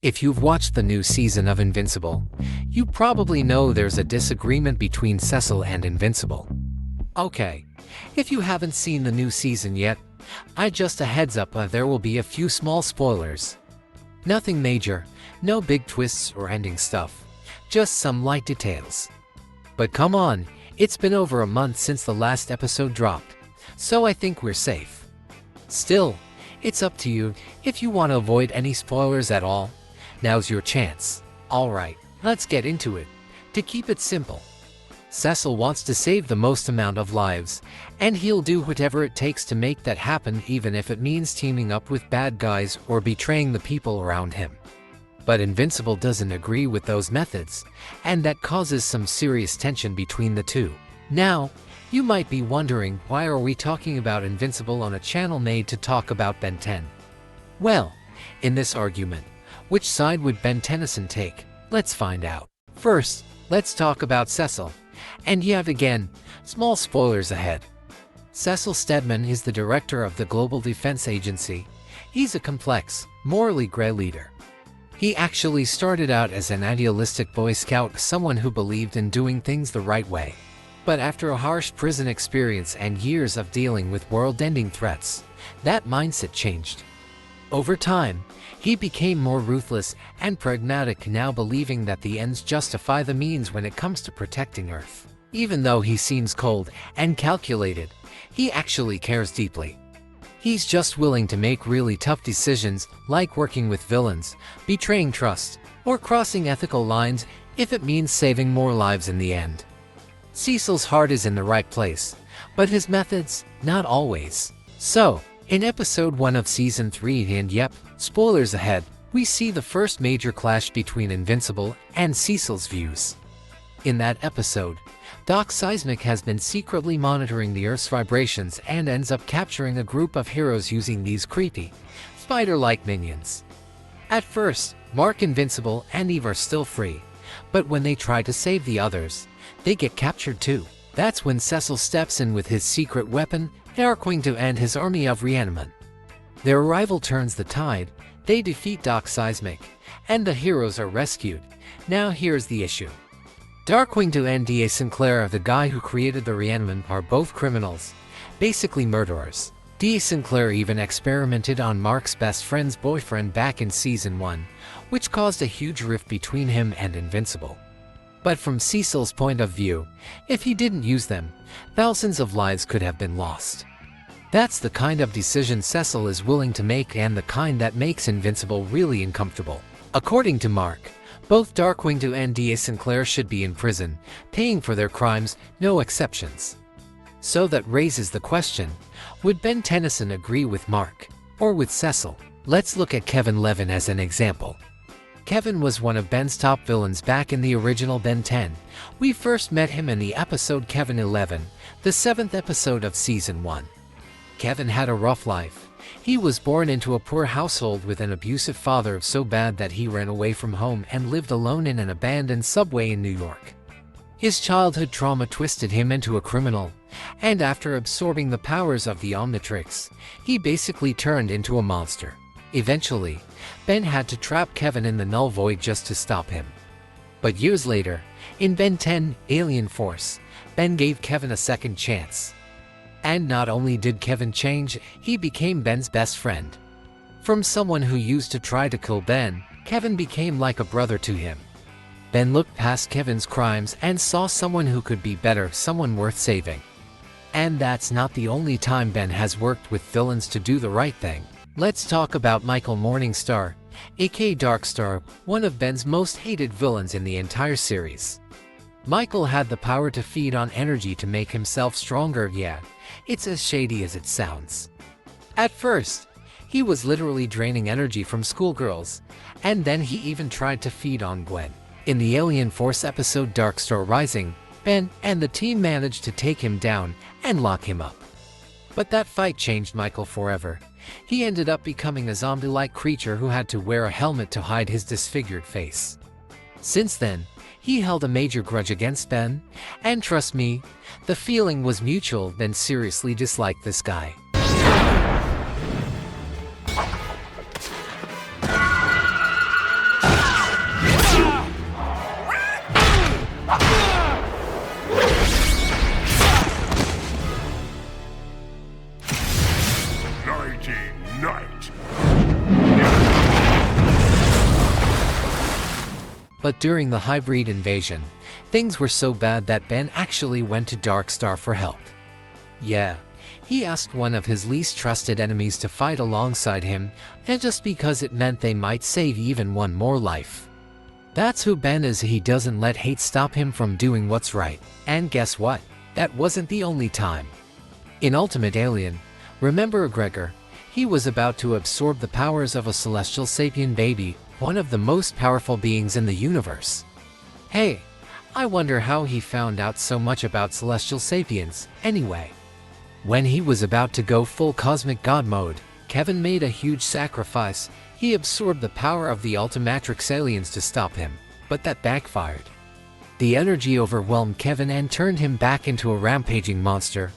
If you've watched the new season of Invincible, you probably know there's a disagreement between Cecil and Invincible. Okay, if you haven't seen the new season yet, just a heads up, there will be a few small spoilers. Nothing major, no big twists or ending stuff, just some light details. But come on, it's been over a month since the last episode dropped, so I think we're safe. Still, it's up to you if you want to avoid any spoilers at all. Now's your chance. Alright, let's get into it. To keep it simple, Cecil wants to save the most amount of lives, and he'll do whatever it takes to make that happen, even if it means teaming up with bad guys or betraying the people around him. But Invincible doesn't agree with those methods, and that causes some serious tension between the two. Now, you might be wondering, why are we talking about Invincible on a channel made to talk about Ben 10? Well, in this argument, which side would Ben Tennyson take? Let's find out. First, let's talk about Cecil. And yet again, small spoilers ahead. Cecil Stedman is the director of the Global Defense Agency. He's a complex, morally gray leader. He actually started out as an idealistic Boy Scout, someone who believed in doing things the right way. But after a harsh prison experience and years of dealing with world-ending threats, that mindset changed. Over time, he became more ruthless and pragmatic, now believing that the ends justify the means when it comes to protecting Earth. Even though he seems cold and calculated, he actually cares deeply. He's just willing to make really tough decisions, like working with villains, betraying trust, or crossing ethical lines if it means saving more lives in the end. Cecil's heart is in the right place, but his methods, not always. So, in episode 1 of season 3, and yep, spoilers ahead, we see the first major clash between Invincible and Cecil's views. In that episode, Doc Seismic has been secretly monitoring the Earth's vibrations and ends up capturing a group of heroes using these creepy, spider-like minions. At first, Mark, Invincible, and Eve are still free, but when they try to save the others, they get captured too. That's when Cecil steps in with his secret weapon, Darkwing, to end his army of reanimen. Their arrival turns the tide, they defeat Doc Seismic, and the heroes are rescued. Now here's the issue. Darkwing and D.A. Sinclair, the guy who created the reanimen, are both criminals, basically murderers. D.A. Sinclair even experimented on Mark's best friend's boyfriend back in season 1, which caused a huge rift between him and Invincible. But from Cecil's point of view, if he didn't use them, thousands of lives could have been lost. That's the kind of decision Cecil is willing to make, and the kind that makes Invincible really uncomfortable. According to Mark, both Darkwing and D.A. Sinclair should be in prison, paying for their crimes, no exceptions. So that raises the question, would Ben Tennyson agree with Mark, or with Cecil? Let's look at Kevin Levin as an example. Kevin was one of Ben's top villains back in the original Ben 10. We first met him in the episode Kevin 11, the 7th episode of season 1. Kevin had a rough life. He was born into a poor household with an abusive father, so bad that he ran away from home and lived alone in an abandoned subway in New York. His childhood trauma twisted him into a criminal, and after absorbing the powers of the Omnitrix, he basically turned into a monster. Eventually, Ben had to trap Kevin in the Null Void just to stop him. But years later, in Ben 10, Alien Force, Ben gave Kevin a second chance. And not only did Kevin change, he became Ben's best friend. From someone who used to try to kill Ben, Kevin became like a brother to him. Ben looked past Kevin's crimes and saw someone who could be better, someone worth saving. And that's not the only time Ben has worked with villains to do the right thing. Let's talk about Michael Morningstar, aka Darkstar, one of Ben's most hated villains in the entire series. Michael had the power to feed on energy to make himself stronger. Yeah, it's as shady as it sounds. At first, he was literally draining energy from schoolgirls, and then he even tried to feed on Gwen. In the Alien Force episode Darkstar Rising, Ben and the team managed to take him down and lock him up. But that fight changed Michael forever. He ended up becoming a zombie-like creature who had to wear a helmet to hide his disfigured face. Since then, he held a major grudge against Ben, and trust me, the feeling was mutual. Ben seriously disliked this guy. But during the hybrid invasion, things were so bad that Ben actually went to Darkstar for help. Yeah, he asked one of his least trusted enemies to fight alongside him, and just because it meant they might save even one more life. That's who Ben is. He doesn't let hate stop him from doing what's right. And guess what? That wasn't the only time. In Ultimate Alien, remember Gregor? He was about to absorb the powers of a celestial sapien baby, one of the most powerful beings in the universe. Hey, I wonder how he found out so much about celestial sapiens, anyway. When he was about to go full cosmic god mode, Kevin made a huge sacrifice. He absorbed the power of the Ultimatrix aliens to stop him, but that backfired. The energy overwhelmed Kevin and turned him back into a rampaging monster,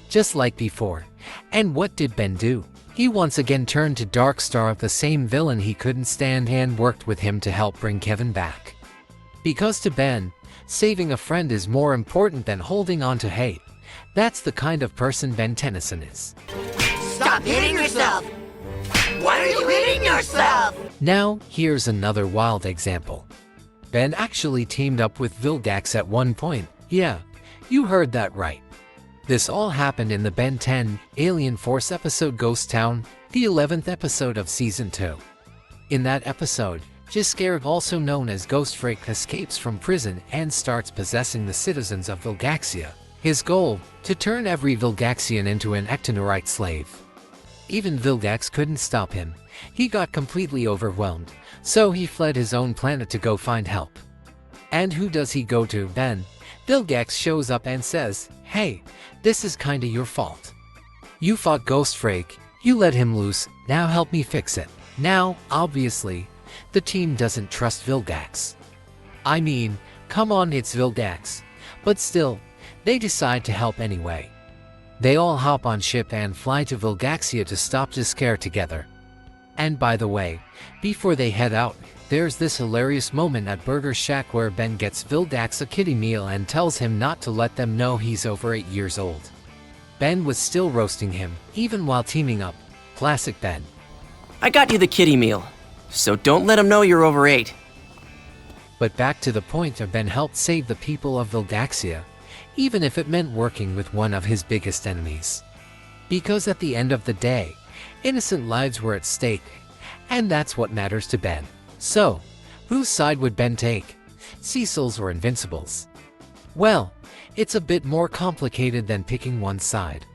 just like before. And what did Ben do? He once again turned to Darkstar, the same villain he couldn't stand, and worked with him to help bring Kevin back. Because to Ben, saving a friend is more important than holding on to hate. That's the kind of person Ben Tennyson is. Stop hitting yourself! Why are you hitting yourself? Now, here's another wild example. Ben actually teamed up with Vilgax at one point. Yeah, you heard that right. This all happened in the Ben 10 Alien Force episode Ghost Town, the 11th episode of Season 2. In that episode, Jisker, also known as Ghostfreak, escapes from prison and starts possessing the citizens of Vilgaxia. His goal, to turn every Vilgaxian into an ectonorite slave. Even Vilgax couldn't stop him. He got completely overwhelmed, so he fled his own planet to go find help. And who does he go to? Ben. Vilgax shows up and says, "Hey, this is kinda your fault. You fought Ghostfreak, you let him loose, now help me fix it." Now, obviously, the team doesn't trust Vilgax. I mean, come on, it's Vilgax. But still, they decide to help anyway. They all hop on ship and fly to Vilgaxia to stop Jisker together. And by the way, before they head out, there's this hilarious moment at Burger Shack where Ben gets Vilgax a kiddie meal and tells him not to let them know he's over 8 years old. Ben was still roasting him, even while teaming up. Classic Ben. I got you the kiddie meal, so don't let him know you're over 8. But back to the point, of Ben helped save the people of Vilgaxia, even if it meant working with one of his biggest enemies. Because at the end of the day, innocent lives were at stake, and that's what matters to Ben. So, whose side would Ben take? Cecil's or Invincible's? Well, it's a bit more complicated than picking one side.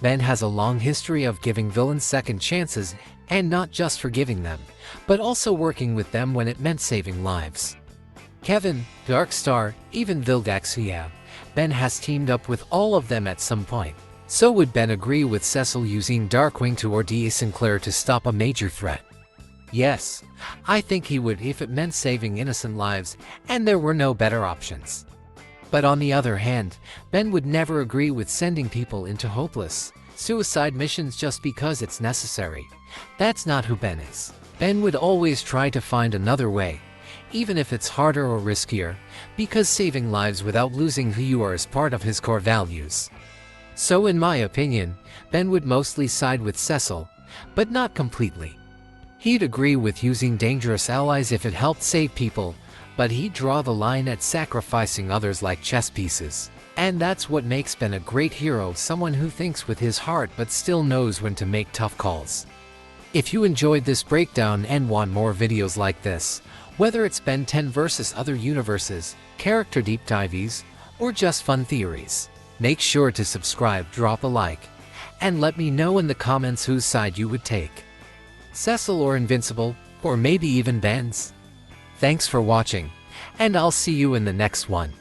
Ben has a long history of giving villains second chances, and not just forgiving them, but also working with them when it meant saving lives. Kevin, Darkstar, even Vilgax, yeah, Ben has teamed up with all of them at some point. So would Ben agree with Cecil using Darkwing to ordeal Sinclair to stop a major threat? Yes, I think he would if it meant saving innocent lives and there were no better options. But on the other hand, Ben would never agree with sending people into hopeless suicide missions just because it's necessary. That's not who Ben is. Ben would always try to find another way, even if it's harder or riskier, because saving lives without losing who you are is part of his core values. So in my opinion, Ben would mostly side with Cecil, but not completely. He'd agree with using dangerous allies if it helped save people, but he'd draw the line at sacrificing others like chess pieces. And that's what makes Ben a great hero, someone who thinks with his heart but still knows when to make tough calls. If you enjoyed this breakdown and want more videos like this, whether it's Ben 10 versus other universes, character deep dives, or just fun theories, make sure to subscribe, drop a like, and let me know in the comments whose side you would take. Cecil or Invincible, or maybe even Ben's? Thanks for watching, and I'll see you in the next one.